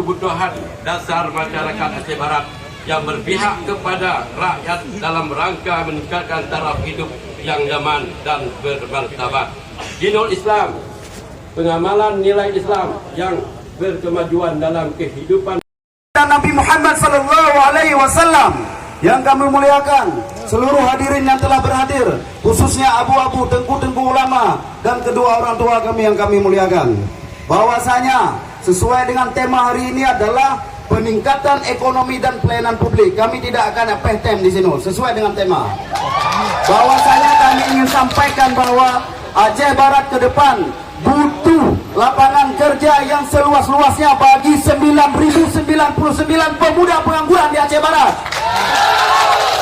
kebutuhan dasar masyarakat Aceh Barat yang berpihak kepada rakyat dalam rangka meningkatkan taraf hidup yang nyaman dan bermartabat. Dinul Islam, pengamalan nilai Islam yang berkemajuan dalam kehidupan. Nabi Muhammad sallallahu alaihi wasallam yang kami muliakan, seluruh hadirin yang telah berhadir, khususnya abu-abu, tengku-tengku ulama dan kedua orang tua kami yang kami muliakan, bahwasanya sesuai dengan tema hari ini adalah peningkatan ekonomi dan pelayanan publik. Kami tidak akan PTM di sini, sesuai dengan tema. Bahwasanya kami ingin sampaikan bahwa Aceh Barat ke depan butuh lapangan kerja yang seluas-luasnya bagi 9.099 pemuda pengangguran di Aceh Barat.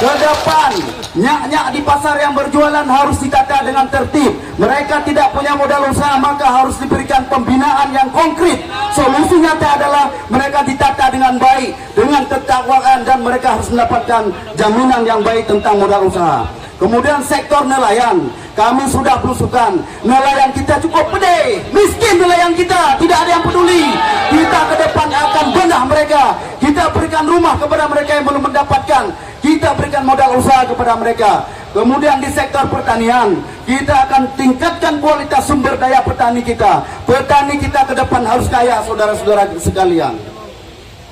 Ke depan, nyak-nyak di pasar yang berjualan harus ditata dengan tertib. Mereka tidak punya modal usaha, maka harus diberikan pembinaan yang konkret. Solusi nyata adalah mereka ditata dengan baik, dengan ketakwaan, dan mereka harus mendapatkan jaminan yang baik tentang modal usaha. Kemudian sektor nelayan, kami sudah belusukan. Nelayan kita cukup pede, miskin nelayan kita, tidak ada yang peduli. Kita ke depan akan bedah mereka. Kita berikan rumah kepada mereka yang belum mendapatkan. Kita berikan modal usaha kepada mereka. Kemudian di sektor pertanian, kita akan tingkatkan kualitas sumber daya petani kita. Petani kita ke depan harus kaya, saudara-saudara sekalian.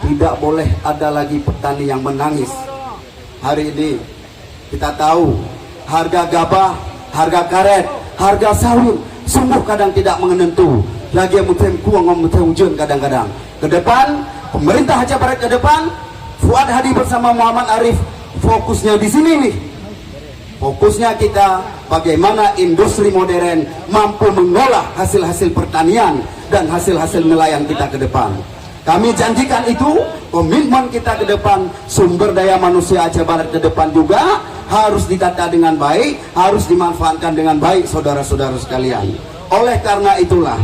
Tidak boleh ada lagi petani yang menangis. Hari ini kita tahu harga gabah, harga karet, harga sawit sungguh kadang tidak menentu. Lagi mutem kuang mutem ujun kadang-kadang. Ke depan, pemerintah Aceh Barat ke depan, Fuad Hadi bersama Muhammad Arif fokusnya di sini nih. Fokusnya kita bagaimana industri modern mampu mengolah hasil-hasil pertanian dan hasil-hasil nelayan kita ke depan. Kami janjikan itu, komitmen kita ke depan, sumber daya manusia Aceh Barat ke depan juga harus ditata dengan baik, harus dimanfaatkan dengan baik, saudara-saudara sekalian. Oleh karena itulah,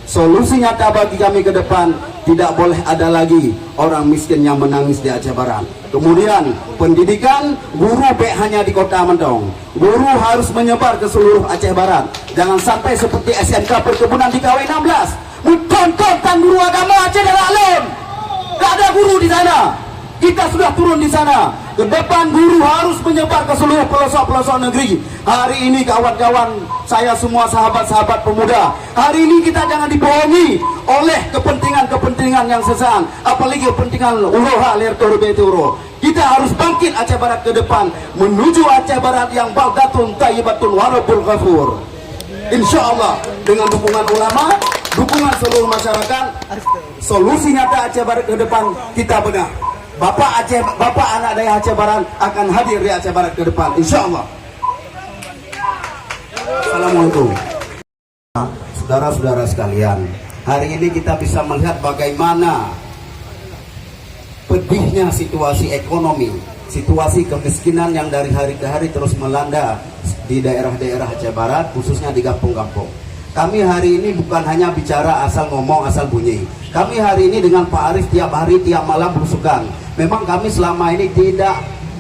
solusi nyata bagi kami ke depan, tidak boleh ada lagi orang miskin yang menangis di Aceh Barat. Kemudian, pendidikan, guru hanya di Kota Mentong. Guru harus menyebar ke seluruh Aceh Barat. Jangan sampai seperti SMK perkebunan di KW16. Tonton guru agama Aceh dan Alun. Gak ada guru di sana. Kita sudah turun di sana. Ke depan guru harus menyebar ke seluruh pelosok-pelosok negeri. Hari ini kawan-kawan saya semua, sahabat-sahabat pemuda, hari ini kita jangan dibohongi oleh kepentingan-kepentingan yang sesaat, apalagi kepentingan uroha lertor beturo. Kita harus bangkit Aceh Barat ke depan menuju Aceh Barat yang baldatun tayyibatun warabul ghafur. Insya Allah dengan dukungan ulama, dukungan seluruh masyarakat, solusi nyata Aceh Barat ke depan kita benar. Bapak anak daya Aceh Barat akan hadir di Aceh Barat ke depan, insya Allah. Assalamualaikum. Saudara-saudara sekalian, hari ini kita bisa melihat bagaimana pedihnya situasi ekonomi, situasi kemiskinan yang dari hari ke hari terus melanda di daerah-daerah Aceh Barat, khususnya di kampung-kampung. Kami hari ini bukan hanya bicara asal ngomong, asal bunyi. Kami hari ini dengan Pak Arif tiap hari, tiap malam berusukan. Memang kami selama ini tidak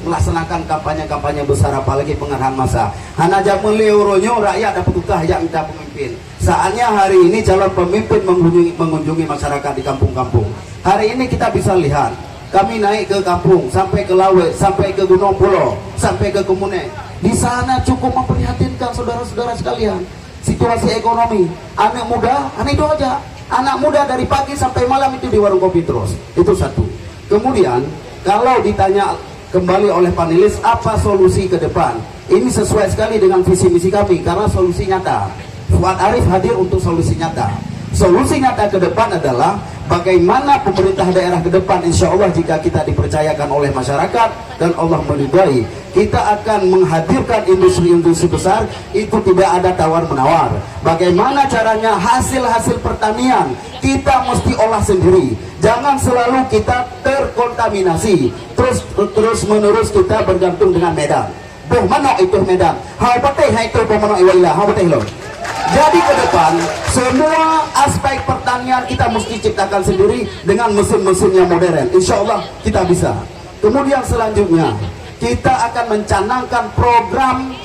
melaksanakan kampanye-kampanye besar, apalagi pengerahan massa. Hanya aja meliuronyo rakyat dapat utah yang minta pemimpin. Saatnya hari ini calon pemimpin mengunjungi masyarakat di kampung-kampung. Hari ini kita bisa lihat, kami naik ke kampung, sampai ke Lawe, sampai ke Gunung Pulau, sampai ke Kemuning. Di sana cukup memprihatinkan saudara-saudara sekalian. Situasi ekonomi, anak muda, anak itu aja. Anak muda dari pagi sampai malam itu di warung kopi terus. Itu satu. Kemudian, kalau ditanya kembali oleh panelis, apa solusi ke depan? Ini sesuai sekali dengan visi misi kami, karena solusi nyata. Fuad Arif hadir untuk solusi nyata. Solusi nyata ke depan adalah bagaimana pemerintah daerah ke depan, insya Allah jika kita dipercayakan oleh masyarakat dan Allah meridai, kita akan menghadirkan industri-industri besar. Itu tidak ada tawar-menawar. Bagaimana caranya hasil-hasil pertanian kita mesti olah sendiri. Jangan selalu kita terkontaminasi, terus menerus kita bergantung dengan Medan. Boh mana itu Medan? Hau patih itu pemenang iwailah, hau patih loh. Jadi ke depan, semua aspek pertanian kita mesti ciptakan sendiri dengan mesin-mesin yang modern. Insya Allah kita bisa. Kemudian selanjutnya, kita akan mencanangkan program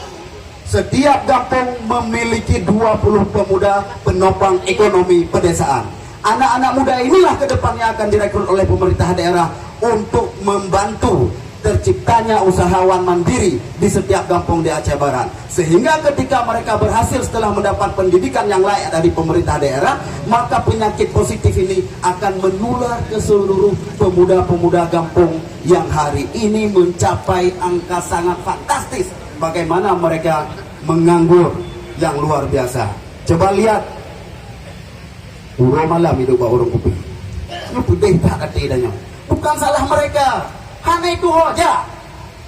setiap kampung memiliki 20 pemuda penopang ekonomi pedesaan. Anak-anak muda inilah ke depannya akan direkrut oleh pemerintah daerah untuk membantu terciptanya usahawan mandiri di setiap kampung di Aceh Barat, sehingga ketika mereka berhasil setelah mendapat pendidikan yang layak dari pemerintah daerah, maka penyakit positif ini akan menular ke seluruh pemuda-pemuda kampung yang hari ini mencapai angka sangat fantastis. Bagaimana mereka menganggur yang luar biasa. Coba lihat urang malam hidup orang kopi, ini pedih tak adanya. Bukan salah mereka, hanya itu saja.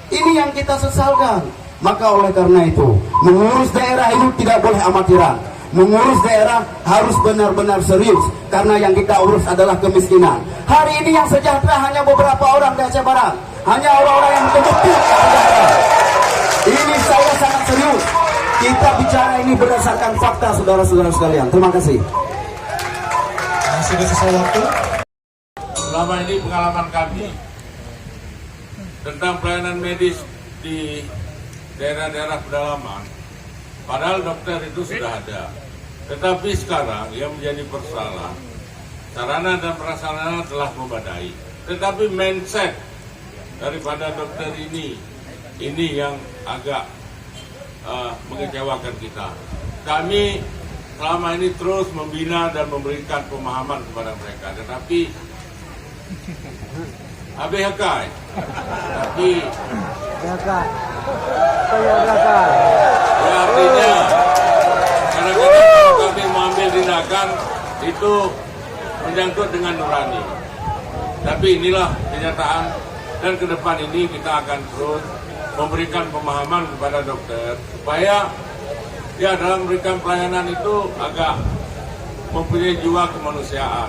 Ini yang kita sesalkan. Maka oleh karena itu, mengurus daerah itu tidak boleh amatiran. Mengurus daerah harus benar-benar serius, karena yang kita urus adalah kemiskinan. Hari ini yang sejahtera hanya beberapa orang di Aceh Barat, hanya orang-orang yang betul-betul sejahtera. Ini saya sangat serius. Kita bicara ini berdasarkan fakta, saudara-saudara sekalian. Terima kasih. Masih ada sisa waktu. Selama ini pengalaman kami tentang pelayanan medis di daerah-daerah pedalaman, padahal dokter itu sudah ada, tetapi sekarang yang menjadi persoalan, sarana dan prasarana telah memadai, tetapi mindset daripada dokter ini yang agak mengecewakan kita. Kami selama ini terus membina dan memberikan pemahaman kepada mereka, tetapi ABHK, tapi ya artinya kadang-kadang kalau kami mengambil tindakan itu menyangkut dengan nurani. Tapi inilah kenyataan, dan ke depan ini kita akan terus memberikan pemahaman kepada dokter supaya ya dalam memberikan pelayanan itu agak mempunyai jiwa kemanusiaan.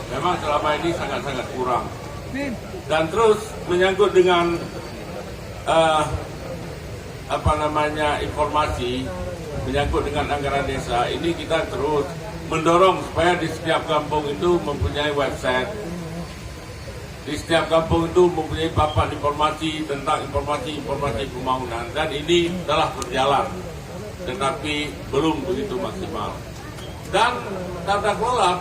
Memang selama ini sangat-sangat kurang. Dan terus menyangkut dengan informasi menyangkut dengan anggaran desa, ini kita terus mendorong supaya di setiap kampung itu mempunyai website, di setiap kampung itu mempunyai papan informasi tentang informasi pembangunan, dan ini telah berjalan tetapi belum begitu maksimal. Dan tata kelola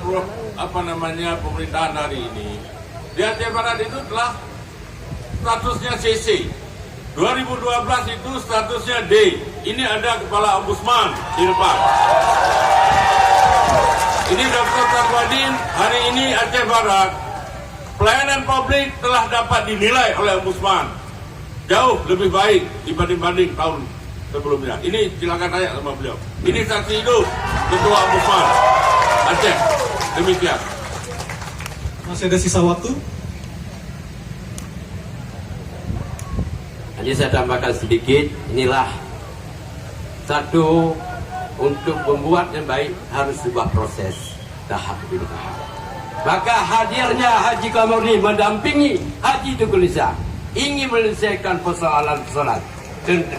pemerintahan hari ini di Aceh Barat itu telah statusnya CC. 2012 itu statusnya D. Ini ada kepala ombudsman di depan. Ini Dr. Tarwadin. Hari ini Aceh Barat pelayanan publik telah dapat dinilai oleh ombudsman jauh lebih baik dibanding tahun sebelumnya. Ini silakan tanya sama beliau. Ini saksi hidup Ketua Ombudsman Aceh. Demikian. Masih ada sisa waktu. Hanya saya tambahkan sedikit. Inilah satu, untuk membuat yang baik harus sebuah proses tahap demi tahap. Maka hadirnya Haji Kamarudin mendampingi Haji Tengku Nisa ingin menyelesaikan persoalan-persoalan,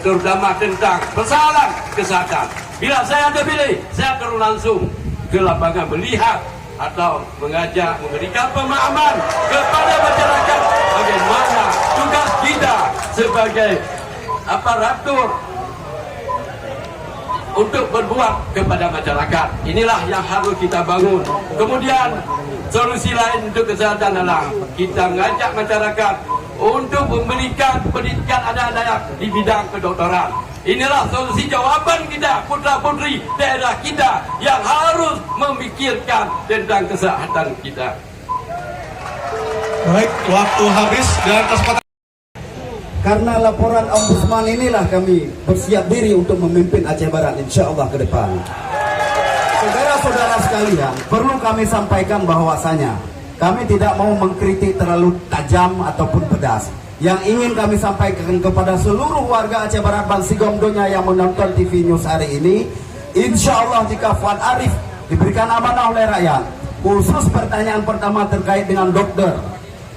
terutama tentang persoalan kesehatan. Bila saya terpilih, saya akan langsung ke lapangan melihat atau mengajak, memberikan pemahaman kepada masyarakat bagaimana tugas kita sebagai aparatur untuk berbuat kepada masyarakat. Inilah yang harus kita bangun. Kemudian solusi lain untuk kesehatan adalah kita mengajak masyarakat untuk memberikan pendidikan anak-anak di bidang kedokteran. Inilah solusi jawaban kita, putra-putri daerah kita yang harus memikirkan tentang kesehatan kita. Baik, waktu habis dan kesempatan. Karena laporan ombudsman inilah kami bersiap diri untuk memimpin Aceh Barat insya Allah ke depan. Saudara-saudara sekalian, perlu kami sampaikan bahwasanya kami tidak mau mengkritik terlalu tajam ataupun pedas. Yang ingin kami sampaikan kepada seluruh warga Aceh Barat dan Sigomdonya yang menonton TV News hari ini, insya Allah jika Fuad Arif diberikan amanah oleh rakyat, khusus pertanyaan pertama terkait dengan dokter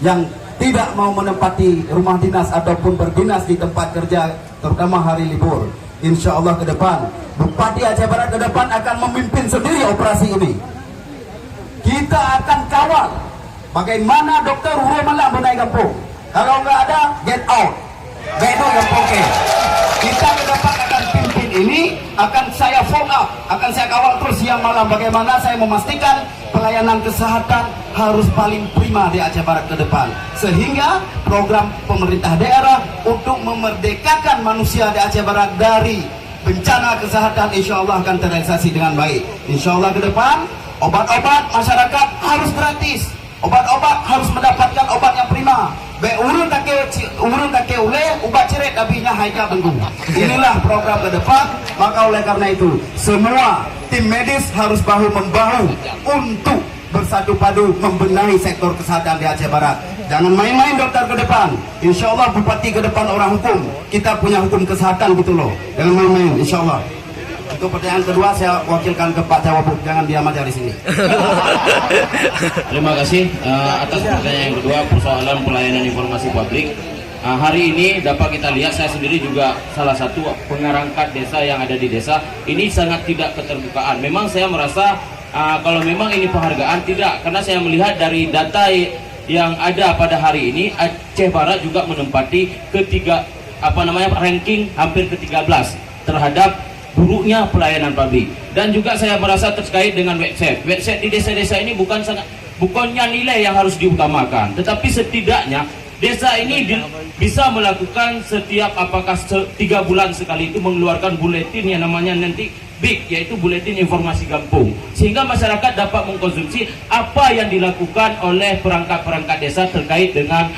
yang tidak mau menempati rumah dinas ataupun berdinas di tempat kerja, terutama hari libur. Insya Allah ke depan, Bupati Aceh Barat ke depan akan memimpin sendiri operasi ini. Kita akan kawal bagaimana dokter huru malam menaik kampung. Kalau nggak ada, get out. Bedo yang oke. Kita ke depan akan pimpin ini, akan saya follow up, akan saya kawal terus siang malam. Bagaimana saya memastikan pelayanan kesehatan harus paling prima di Aceh Barat ke depan, sehingga program pemerintah daerah untuk memerdekakan manusia di Aceh Barat dari bencana kesehatan insya Allah akan terrealisasi dengan baik. Insya Allah ke depan obat-obat masyarakat harus gratis, obat-obat harus mendapatkan obat yang prima. Urun take ule ubat ceret abinya haika tunggu. Inilah program ke depan. Maka oleh karena itu semua tim medis harus bahu membahu untuk bersatu padu membenahi sektor kesehatan di Aceh Barat. Jangan main-main dokter ke depan. Insya Allah bupati ke depan orang hukum. Kita punya hukum kesehatan gitu loh. Jangan main-main insya Allah. Untuk pertanyaan kedua saya wakilkan ke Pak Cawagup. Jangan diam aja di sini. Terima kasih atas pertanyaan yang kedua, persoalan pelayanan informasi publik. Hari ini dapat kita lihat, saya sendiri juga salah satu pengarangkat desa yang ada di desa. Ini sangat tidak keterbukaan. Memang saya merasa kalau memang ini penghargaan, tidak, karena saya melihat dari data yang ada pada hari ini, Aceh Barat juga menempati ranking hampir ke-13 terhadap buruknya pelayanan publik. Dan juga saya merasa terkait dengan website di desa-desa ini bukannya nilai yang harus diutamakan, tetapi setidaknya desa ini bisa melakukan setiap 3 bulan sekali itu mengeluarkan buletin yang namanya nanti BIK, yaitu buletin informasi kampung, sehingga masyarakat dapat mengkonsumsi apa yang dilakukan oleh perangkat-perangkat desa terkait dengan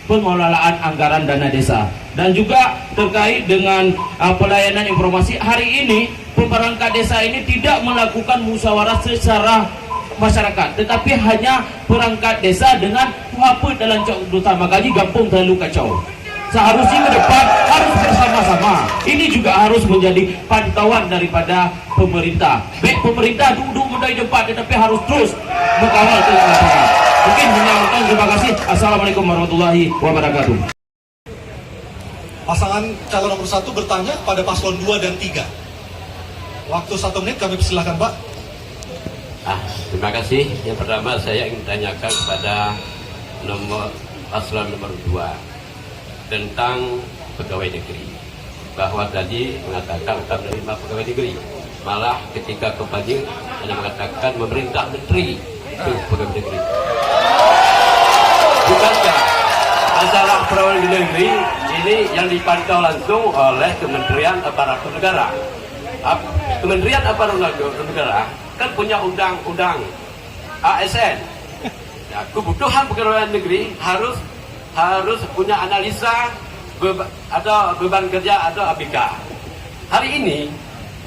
pengelolaan anggaran dana desa. Dan juga terkait dengan pelayanan informasi, hari ini perangkat desa ini tidak melakukan musyawarah secara masyarakat, tetapi hanya perangkat desa dengan apa dalam cok utama. Makanya kampung terlalu kacau. Seharusnya ke depan harus bersama-sama. Ini juga harus menjadi pantauan daripada pemerintah. Baik pemerintah duduk di depan, tetapi harus terus mengawal ke lapangan. Mungkin menyampaikan terima kasih. Assalamualaikum warahmatullahi wabarakatuh. Pasangan calon nomor 1 bertanya pada paslon 2 dan 3. Waktu 1 menit kami persilahkan Pak. Terima kasih. Yang pertama saya ingin tanyakan kepada paslon nomor 2 tentang pegawai negeri, bahwa tadi mengatakan akan menerima pegawai negeri, malah ketika kampanye hanya mengatakan memerintah menteri itu pegawai negeri. Bukankah masalah pegawai negeri ini yang dipantau langsung oleh Kementerian Aparatur Negara? Kementerian Aparatur Negara kan punya undang-undang ASN. Ya, kebutuhan pegawai negeri harus punya analisa atau beban kerja atau ABK. Hari ini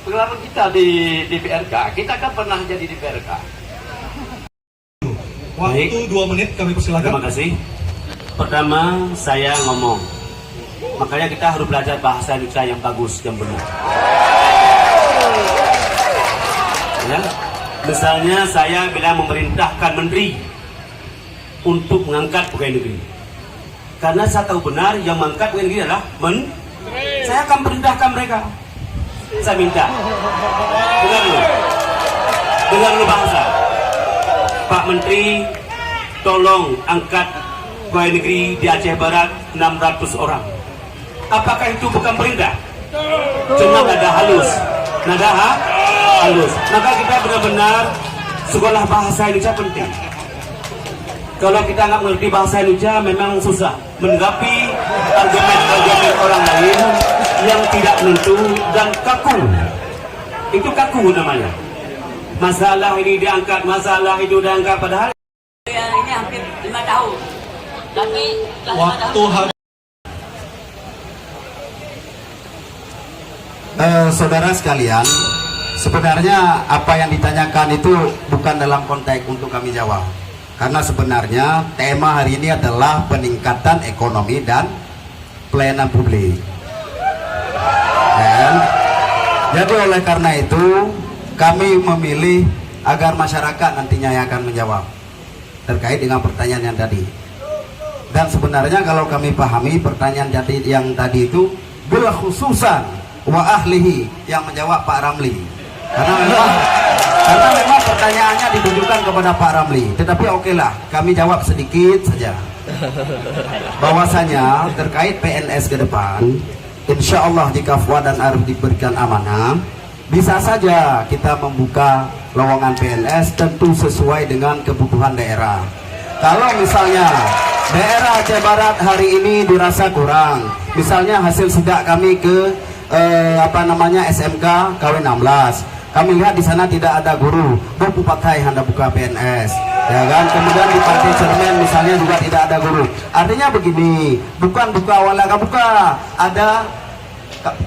pengalaman kita di PRK, kita kan pernah jadi di PRK. Waktu 2 menit kami persilahkan. Terima kasih. Pertama saya ngomong, makanya kita harus belajar bahasa Indonesia yang bagus, yang benar. Ya, misalnya saya bilang memerintahkan menteri untuk mengangkat pegawai negeri, karena saya tahu benar yang mengangkat pegawai negeri adalah menteri. Saya akan perintahkan mereka. Saya minta, dengar dulu bahasa. Pak Menteri, tolong angkat pegawai negeri di Aceh Barat 600 orang. Apakah itu bukan perintah? Cuma nada halus. Maka kita benar-benar sekolah bahasa Indonesia penting. Kalau kita nggak mengerti bahasa Indonesia memang susah menanggapi argumen-argumen orang lain yang tidak menentu dan kaku. Itu kaku namanya. Masalah ini diangkat, masalah itu diangkat, padahal ini hampir 5 tahun. Tapi Waktu habis. Saudara sekalian, sebenarnya apa yang ditanyakan itu bukan dalam konteks untuk kami jawab, karena sebenarnya tema hari ini adalah peningkatan ekonomi dan pelayanan publik. Dan jadi oleh karena itu kami memilih agar masyarakat nantinya yang akan menjawab terkait dengan pertanyaan yang tadi. Dan sebenarnya kalau kami pahami pertanyaan yang tadi itu bila khususan wa ahlihi, yang menjawab Pak Ramli, karena memang pertanyaannya ditujukan kepada Pak Ramli. Tetapi oke lah, kami jawab sedikit saja. Bahwasanya terkait PNS ke depan, insya Allah jika Fuad dan Arif diberikan amanah, bisa saja kita membuka lowongan PNS tentu sesuai dengan kebutuhan daerah. Kalau misalnya daerah Aceh Barat hari ini dirasa kurang, misalnya hasil sidak kami ke SMK KW 16, kami lihat di sana tidak ada guru, buku pakai Anda buka PNS, ya kan? Kemudian di Pantai Cermen misalnya juga tidak ada guru. Artinya begini, bukan buka wala buka, ada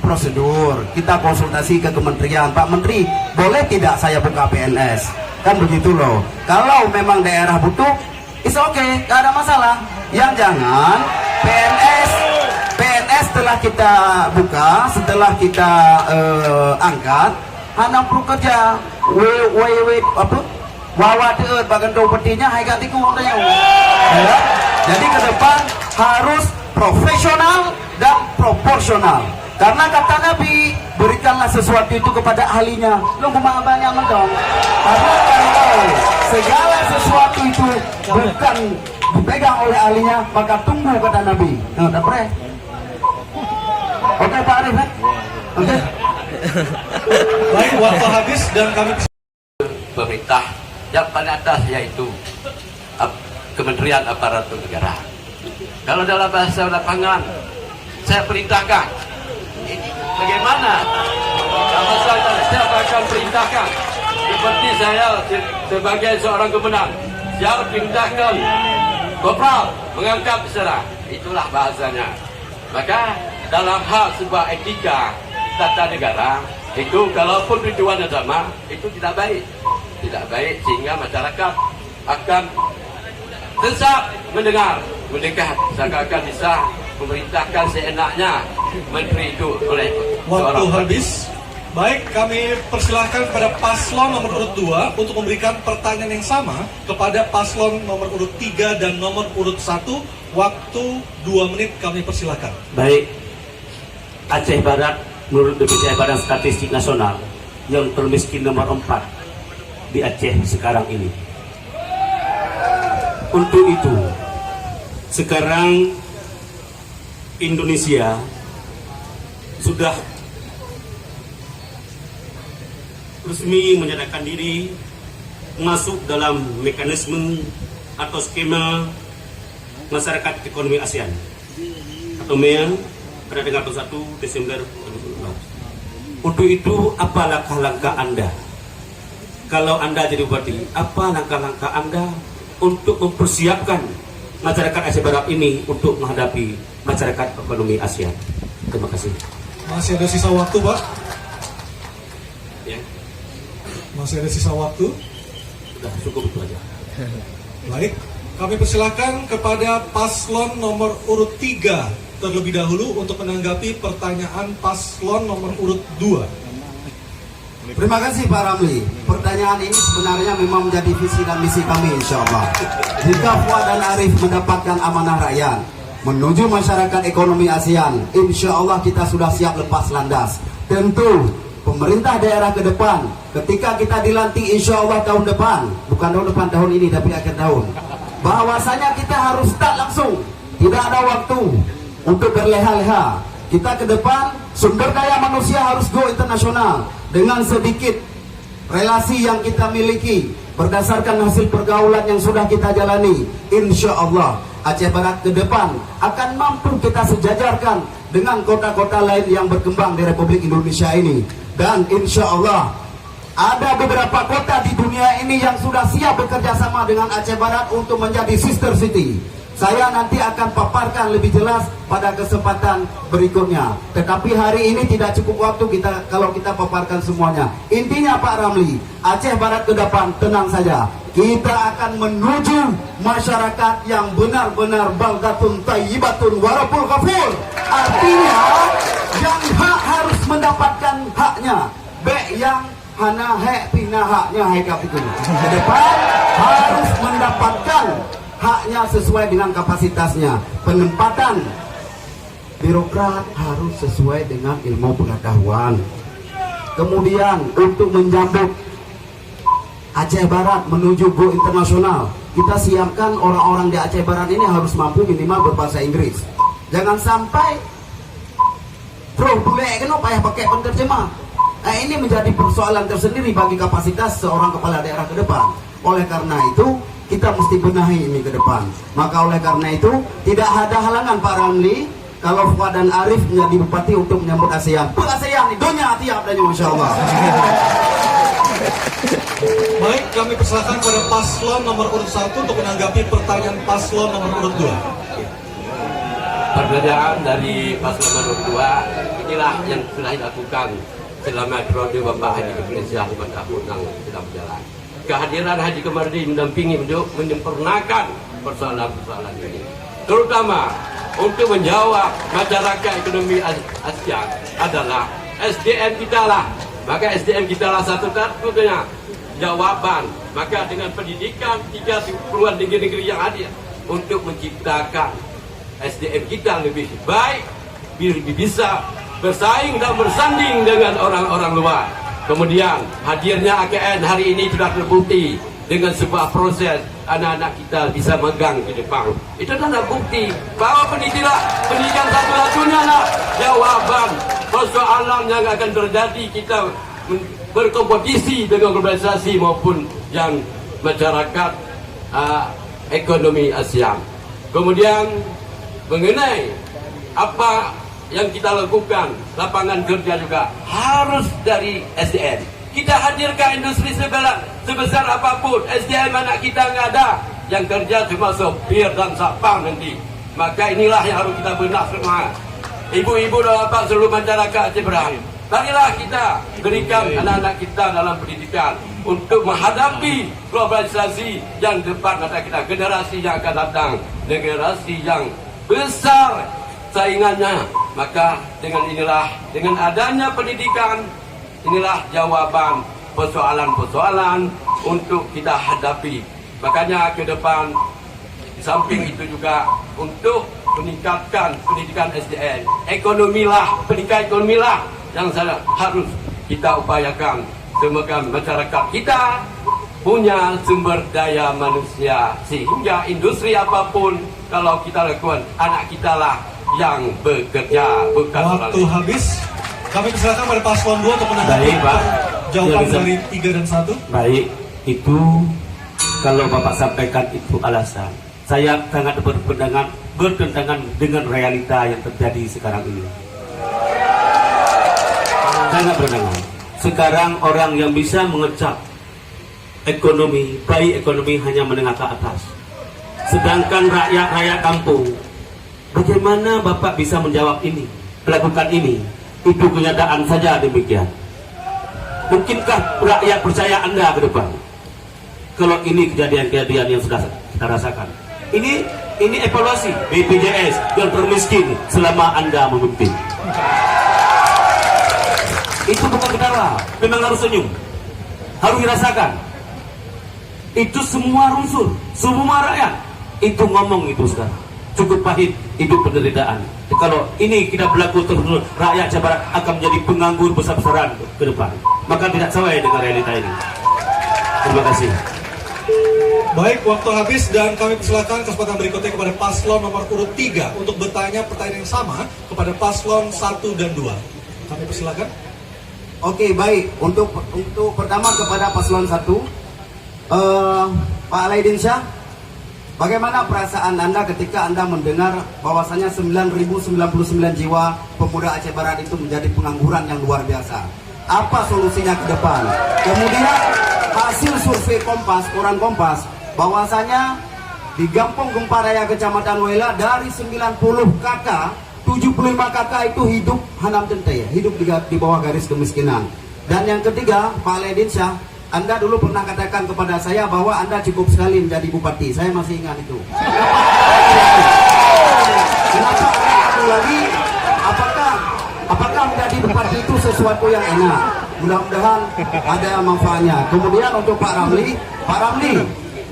prosedur. Kita konsultasi ke kementerian, Pak Menteri, boleh tidak saya buka PNS? Kan begitu loh. Kalau memang daerah butuh, it's okay, gak ada masalah. Yang jangan PNS setelah kita buka, setelah kita angkat, anak perlu kerja, wawa deut bagan petinya, hai ganti kuangnya. Jadi ke depan harus profesional dan proporsional. Karena kata Nabi, berikanlah sesuatu itu kepada ahlinya. Lu cuma banyak mendong. Karena kalau segala sesuatu itu bukan dipegang oleh ahlinya, maka tunggu kata Nabi. Nah, udah pre. Oke Pak Arif, oke. Baik, waktu habis dan kami Pemerintah yang paling atas yaitu Kementerian Aparatur Negara. Kalau dalam bahasa lapangan, saya perintahkan. Ini bagaimana? Kalau saya akan perintahkan, seperti saya sebagai seorang komandan, saya perintahkan Kopral mengangkat serang. Itulah bahasanya. Maka dalam hal sebuah etika tata negara, itu kalaupun tujuannya sama, itu tidak baik. Tidak baik sehingga masyarakat akan tetap mendengar, seakan-akan bisa memerintahkan seenaknya menteri itu oleh waktu habis. Baik, kami persilahkan kepada paslon nomor urut 2 untuk memberikan pertanyaan yang sama kepada paslon nomor urut 3 dan nomor urut 1. Waktu 2 menit kami persilahkan. Baik, Aceh Barat menurut BPJS Badan Statistik Nasional yang termiskin nomor 4 di Aceh sekarang ini. Untuk itu, sekarang Indonesia sudah resmi menyatakan diri masuk dalam mekanisme atau skema masyarakat ekonomi ASEAN atau MEA pada tanggal 1 Desember 2019. Untuk itu, apa langkah-langkah Anda? Kalau Anda jadi bupati, apa langkah-langkah Anda untuk mempersiapkan masyarakat Aceh Barat ini untuk menghadapi masyarakat ekonomi ASEAN? Terima kasih. Masih ada sisa waktu, Pak? Ya. Masih ada sisa waktu? Sudah cukup itu aja. Baik, kami persilakan kepada paslon nomor urut 3 terlebih dahulu untuk menanggapi pertanyaan paslon nomor urut 2. Terima kasih Pak Ramli. Pertanyaan ini sebenarnya memang menjadi visi dan misi kami insya Allah. Jika Fuad dan Arif mendapatkan amanah rakyat menuju masyarakat ekonomi ASEAN, insya Allah kita sudah siap lepas landas. Tentu pemerintah daerah ke depan, ketika kita dilantik insya Allah tahun depan, bukan tahun depan, tahun ini tapi akhir tahun, bahwasanya kita harus start langsung, tidak ada waktu untuk berleha-leha. Kita ke depan sumber daya manusia harus go internasional. Dengan sedikit relasi yang kita miliki berdasarkan hasil pergaulan yang sudah kita jalani, insya Allah Aceh Barat ke depan akan mampu kita sejajarkan dengan kota-kota lain yang berkembang di Republik Indonesia ini. Dan insya Allah ada beberapa kota di dunia ini yang sudah siap bekerja sama dengan Aceh Barat untuk menjadi sister city. Saya nanti akan paparkan lebih jelas pada kesempatan berikutnya. Tetapi hari ini tidak cukup waktu kalau kita paparkan semuanya. Intinya Pak Ramli, Aceh Barat ke depan tenang saja. Kita akan menuju masyarakat yang benar-benar baldatun tayyibatun warabul ghafur. Artinya yang hak harus mendapatkan haknya. Yang hana hak pina haknya hak itu. Ke depan harus mendapatkan haknya sesuai dengan kapasitasnya. Penempatan birokrat harus sesuai dengan ilmu pengetahuan. Kemudian untuk menjambut Aceh Barat menuju go internasional, kita siapkan orang-orang di Aceh Barat ini harus mampu minimal berbahasa Inggris. Jangan sampai bro boleh kenapa payah pakai penerjemah. Nah, ini menjadi persoalan tersendiri bagi kapasitas seorang kepala daerah ke depan. Oleh karena itu, kita mesti benahi ini ke depan. Maka oleh karena itu, tidak ada halangan Pak Ramli kalau Fuad dan Arif menjadi bupati untuk menyambut ASEAN. ASEAN di dunia tiap dan Masya Allah. Baik, kami persilakan pada paslon nomor urut 1 untuk menanggapi pertanyaan paslon nomor urut 2. Perbedaan dari paslon nomor 2 inilah yang sudah dilakukan selama periode Bapak Haji Indonesia 5 tahun yang sedang berjalan. Kehadiran Haji Komardi mendampingi untuk menyempurnakan persoalan-persoalan ini, terutama untuk menjawab masyarakat ekonomi ASEAN adalah SDM kita lah. Maka SDM kita lah satu-satunya jawaban. Maka dengan pendidikan 3 perguruan tinggi negeri yang hadir untuk menciptakan SDM kita lebih baik, lebih bisa bersaing dan bersanding dengan orang-orang luar. Kemudian hadirnya AKN hari ini sudah terbukti dengan sebuah proses anak-anak kita bisa megang ke depan. Itu adalah bukti bahwa pendidikan satu-satunya lah jawaban persoalan yang akan terjadi kita berkompetisi dengan globalisasi maupun yang masyarakat ekonomi ASEAN. Kemudian mengenai apa yang kita lakukan, lapangan kerja juga harus dari SDM. Kita hadirkan industri sebesar apapun, SDM anak kita nggak ada, yang kerja cuma sopir dan satpam nanti. Maka inilah yang harus kita benak semua. Ibu-ibu dan bapak seluruh masyarakat Aceh Berhad, marilah kita berikan anak-anak kita dalam pendidikan untuk menghadapi globalisasi yang depan mata kita, generasi yang akan datang, generasi yang besar saingannya. Maka dengan inilah, dengan adanya pendidikan, inilah jawaban persoalan-persoalan untuk kita hadapi. Makanya ke depan, samping itu juga untuk meningkatkan pendidikan SDM, pendidikan ekonomi lah yang harus kita upayakan. Semoga masyarakat kita punya sumber daya manusia, sehingga industri apapun kalau kita lakukan, anak kita lah yang bekerja, bukan waktu orang. Habis, kami persilakan pada paslon 2 untuk menanggapi jawaban dari 3 dan 1. Baik, itu kalau Bapak sampaikan itu alasan. Saya sangat bertentangan dengan realita yang terjadi sekarang ini. Sangat bertentangan. Sekarang orang yang bisa mengecap ekonomi, baik ekonomi hanya menengah ke atas. Sedangkan rakyat kampung, bagaimana Bapak bisa menjawab ini, melakukan ini? Itu kenyataan saja demikian. Mungkinkah rakyat percaya Anda ke depan? Kalau ini kejadian-kejadian yang sudah kita rasakan. Ini evaluasi BPJS yang termiskin selama Anda memimpin. Itu bukan ketawa, memang harus senyum, harus dirasakan. Itu semua unsur, semua rakyat itu ngomong itu sekarang. Cukup pahit hidup penderitaan. Kalau ini kita berlaku terus, rakyat Jawa Barat akan menjadi penganggur besar-besaran ke depan. Maka tidak sesuai dengan realita ini. Terima kasih. Baik, waktu habis dan kami persilakan kesempatan berikutnya kepada paslon nomor urut 3 untuk bertanya pertanyaan yang sama kepada paslon 1 dan 2. Kami persilakan. Oke, baik. Untuk pertama kepada paslon 1, Pak Alaidin Syah, bagaimana perasaan Anda ketika Anda mendengar bahwasanya 9.099 jiwa pemuda Aceh Barat itu menjadi pengangguran yang luar biasa? Apa solusinya ke depan? Kemudian hasil survei Kompas, koran Kompas, bahwasanya di Gampong Gemparaya Kecamatan Wela dari 90 kakak, 75 kakak itu hidup hanam tente, hidup di bawah garis kemiskinan. Dan yang ketiga, Pak Alaidin Syah, Anda dulu pernah katakan kepada saya bahwa Anda cukup sekali menjadi bupati. Saya masih ingat itu. Kenapa Anda lagi? Apakah menjadi bupati itu sesuatu yang enak? Mudah-mudahan ada manfaatnya. Kemudian untuk Pak Ramli,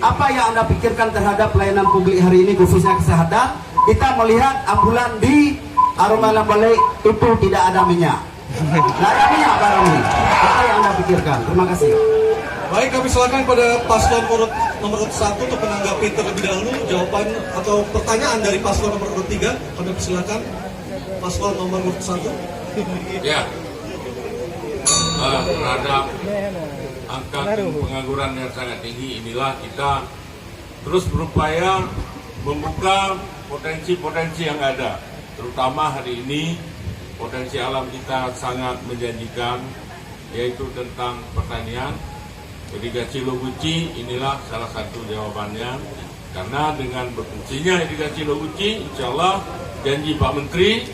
apa yang Anda pikirkan terhadap pelayanan publik hari ini, khususnya kesehatan? Kita melihat ambulan di Aromala Balai itu tidak ada minyak. Tidak ada minyak, Pak Ramli. Apa yang Anda pikirkan? Terima kasih. Baik, kami silakan pada paslon nomor urut 1 untuk menanggapi terlebih dahulu jawaban atau pertanyaan dari paslon nomor urut 3. Kami persilakan paslon nomor urut 1. Ya. terhadap angka pengangguran yang sangat tinggi, inilah kita terus berupaya membuka potensi-potensi yang ada. Terutama hari ini potensi alam kita sangat menjanjikan, yaitu tentang pertanian. Irigasi Loguci inilah salah satu jawabannya, karena dengan berfungsinya irigasi Loguci, insya Allah janji Pak Menteri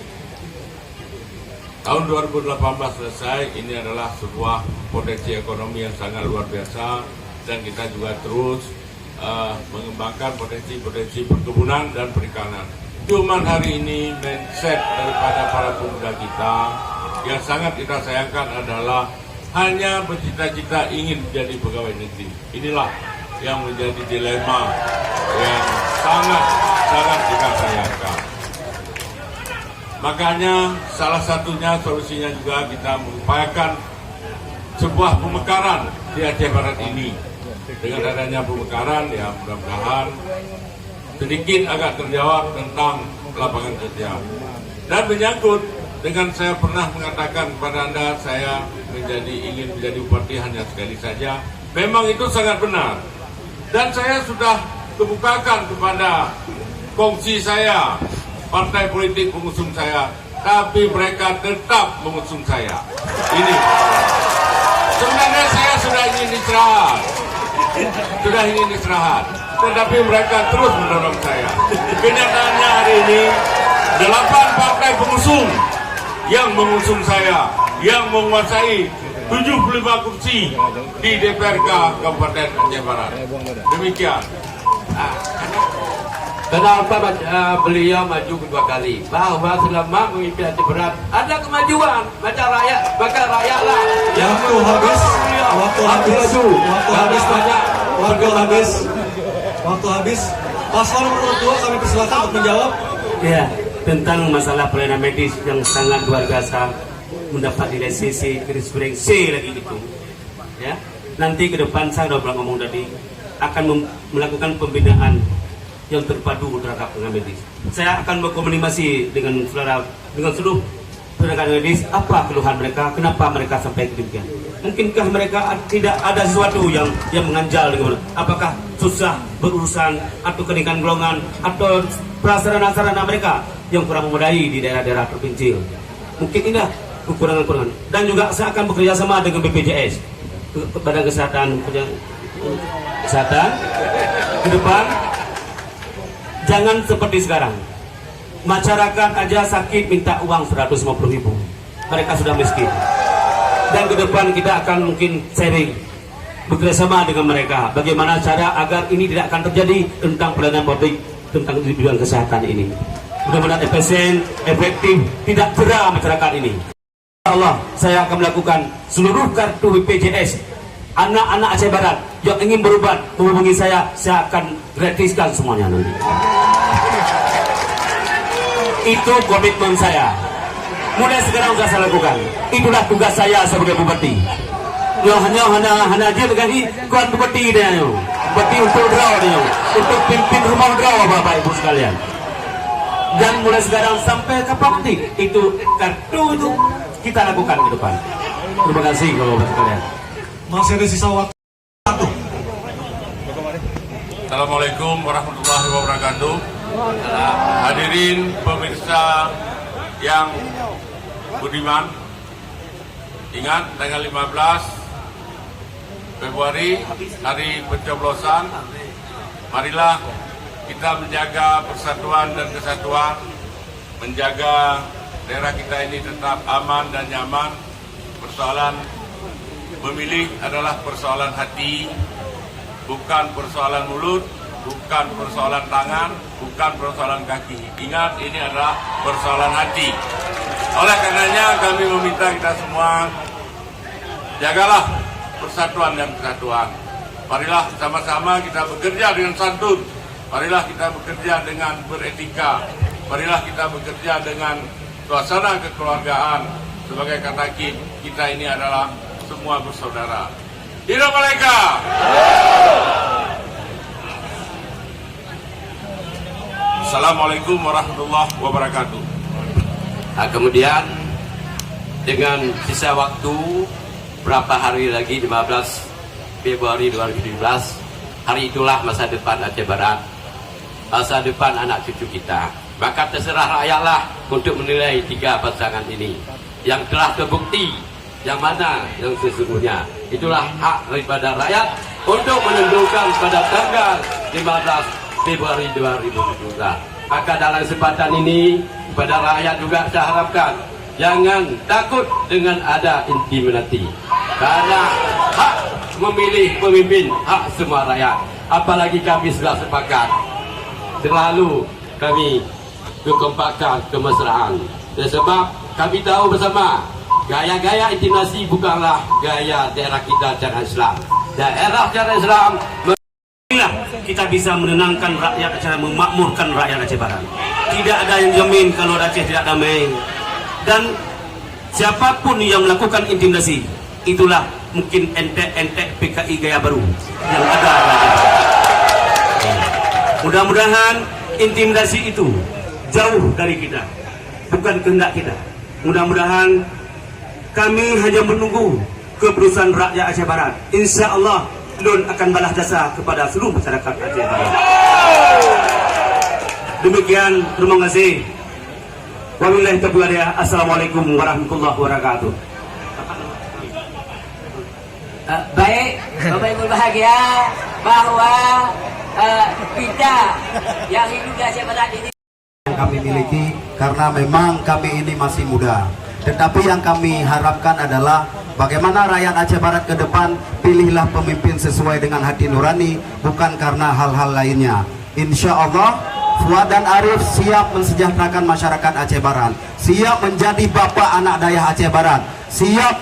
tahun 2018 selesai. Ini adalah sebuah potensi ekonomi yang sangat luar biasa, dan kita juga terus mengembangkan potensi-potensi perkebunan dan perikanan. Cuman hari ini mindset daripada para pemuda kita yang sangat kita sayangkan adalah hanya bercita-cita ingin menjadi pegawai negeri. Inilah yang menjadi dilema yang sangat kita sayangkan. Makanya salah satunya solusinya juga kita mengupayakan sebuah pemekaran di Aceh Barat ini. Dengan adanya pemekaran, ya mudah-mudahan sedikit agak terjawab tentang lapangan kerja. Dan menyangkut dengan saya pernah mengatakan kepada Anda, saya ingin menjadi bupati hanya sekali saja. Memang itu sangat benar. Dan saya sudah kebukakan kepada kongsi saya, partai politik pengusung saya, tapi mereka tetap mengusung saya. Ini sebenarnya saya sudah ingin istirahat, tetapi mereka terus mendorong saya. Kenyataannya hari ini 8 partai pengusung yang mengusung saya, yang menguasai 75 kursi di DPRK Kabupaten Aceh Barat. Demikian. Kenapa beliau maju kedua kali? Bahwa selama memimpin Aceh Barat ada kemajuan, macam rakyat, bakal rakyat lah. Waktu habis. Paslon nomor 2 kami persilakan untuk menjawab. Ya, tentang masalah pelayanan medis yang sangat luar biasa, mendapat nilai CC, garis miring C lagi gitu. Ya, nanti ke depan saya udah pernah ngomong tadi akan melakukan pembinaan yang terpadu terhadap tenaga medis. Saya akan berkomunikasi dengan seluruh tenaga medis, apa keluhan mereka, kenapa mereka sampai demikian. Mungkinkah mereka tidak ada sesuatu yang menganjal dengan apakah susah berurusan atau kenaikan golongan atau prasarana-sarana mereka yang kurang memadai di daerah-daerah terpencil. Mungkin ini kekurangan-kekurangan. Dan juga saya akan bekerja sama dengan BPJS, Badan Kesehatan ke depan. Jangan seperti sekarang. Masyarakat aja sakit minta uang 150.000. Mereka sudah miskin. Dan ke depan kita akan mungkin sharing, bekerjasama dengan mereka. Bagaimana cara agar ini tidak akan terjadi tentang pelayanan publik, tentang di bidang kesehatan ini. Mudah-mudahan efisien, efektif, tidak jerah masyarakat ini. Insyaallah saya akan melakukan seluruh kartu BPJS. Anak-anak Aceh Barat yang ingin berobat menghubungi saya akan gratiskan semuanya nanti. Itu komitmen saya. Mulai sekarang sudah saya lakukan. Itulah tugas saya sebagai bupati. Hanya dia begini, kuat bupati dia. Bupati untuk draw dia, untuk pimpin rumah draw Bapak Ibu sekalian. Dan mulai sekarang sampai kapan nanti itu kartu itu kita lakukan ke depan. Terima kasih Bapak sekalian. Masih ada sisa waktu. Assalamualaikum warahmatullahi wabarakatuh. Hadirin pemirsa yang budiman, ingat tanggal 15 Februari hari pencoblosan. Marilah kita menjaga persatuan dan kesatuan, menjaga daerah kita ini tetap aman dan nyaman. Persoalan memilih adalah persoalan hati, bukan persoalan mulut, bukan persoalan tangan, bukan persoalan kaki. Ingat, ini adalah persoalan hati. Oleh karenanya kami meminta kita semua, jagalah persatuan dan kesatuan. Marilah sama-sama kita bekerja dengan santun. Marilah kita bekerja dengan beretika. Marilah kita bekerja dengan suasana kekeluargaan. Sebagai kata kita ini adalah semua bersaudara. Hidup mereka! Assalamualaikum warahmatullahi wabarakatuh. Nah, kemudian dengan sisa waktu berapa hari lagi, 15 Februari 2017, hari itulah masa depan Aceh Barat, masa depan anak cucu kita. Maka terserah rakyatlah untuk menilai 3 pasangan ini yang telah terbukti yang mana yang sesungguhnya. Itulah hak daripada rakyat untuk menentukan pada tanggal 15 Februari 2017. Maka dalam kesempatan ini kepada rakyat juga saya harapkan jangan takut dengan ada intimidasi, karena hak memilih pemimpin hak semua rakyat. Apalagi kami sudah sepakat selalu kami kekompakan, kemesraan. Sebab kami tahu bersama gaya-gaya intimidasi bukanlah gaya daerah kita cara Islam. Daerah cara Islam Inilah kita bisa menenangkan rakyat Aceh, memakmurkan rakyat Aceh Barat. Tidak ada yang jamin kalau Aceh tidak damai. Dan siapapun yang melakukan intimidasi, itulah mungkin entek-entek PKI gaya baru yang ada. Mudah-mudahan intimidasi itu jauh dari kita, bukan kehendak kita. Mudah-mudahan kami hanya menunggu keputusan rakyat Aceh Barat. Insya Allah Lun akan balas jasa kepada seluruh masyarakat Aceh Barat. Demikian, terima kasih. Wabillahi taufiq wal hidayah. Assalamualaikum warahmatullahi wabarakatuh. Baik, Bapak Ibu bahagia bahwa kita yang hidup di Aceh Barat ini yang kami miliki, karena memang kami ini masih muda. Tetapi yang kami harapkan adalah bagaimana rakyat Aceh Barat ke depan, pilihlah pemimpin sesuai dengan hati nurani, bukan karena hal-hal lainnya. Insya Allah Fuad dan Arif siap mensejahterakan masyarakat Aceh Barat, siap menjadi bapak anak dayah Aceh Barat, siap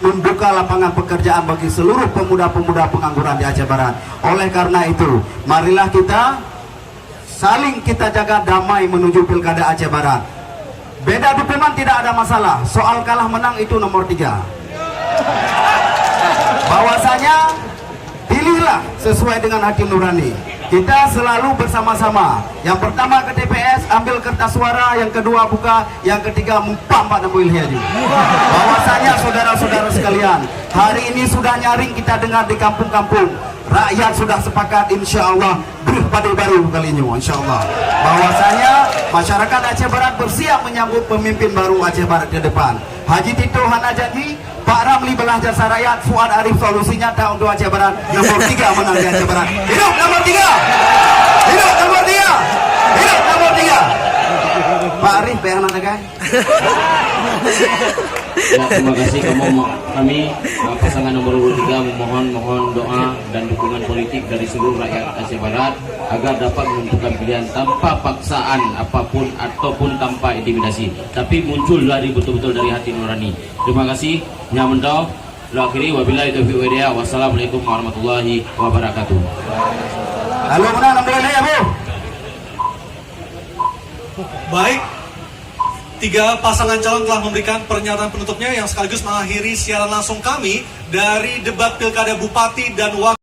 membuka lapangan pekerjaan bagi seluruh pemuda-pemuda pengangguran di Aceh Barat. Oleh karena itu, marilah kita saling kita jaga damai menuju pilkada Aceh Barat. Beda dukungan tidak ada masalah, soal kalah menang itu nomor 3. Bahwasanya pilihlah sesuai dengan hati nurani. Kita selalu bersama-sama. Yang pertama ke TPS, ambil kertas suara. Yang kedua buka. Yang ketiga mempampak Nabi Ilhaji. Bahwasanya saudara-saudara sekalian, hari ini sudah nyaring kita dengar di kampung-kampung. Rakyat sudah sepakat, insya Allah berpadu baru kali ini, insya Allah. Bahwasanya masyarakat Aceh Barat bersiap menyambut pemimpin baru Aceh Barat ke depan. Haji Tito Hana janji, Pak Ramli belah jasa rakyat, Fuad Arif solusi nyata untuk Aceh Barat. Nomor 3 menang di Aceh Barat. Hidup nomor 3. Hidup nomor 3. Hidup nomor 3. Pak Arif, bayar nanti kan? Ya, terima kasih kami pasangan nomor urut 3 mohon doa dan dukungan politik dari seluruh rakyat Aceh Barat agar dapat menentukan pilihan tanpa paksaan apapun ataupun tanpa intimidasi, tapi muncul dari betul-betul dari hati nurani. Terima kasih. Nyamendau akhiri wabillahi taufiq wal hidayah. Wassalamualaikum warahmatullahi wabarakatuh. Halo, menang alhamdulillah ya, Bu. Baik, 3 pasangan calon telah memberikan pernyataan penutupnya yang sekaligus mengakhiri siaran langsung kami dari debat Pilkada Bupati dan Wakil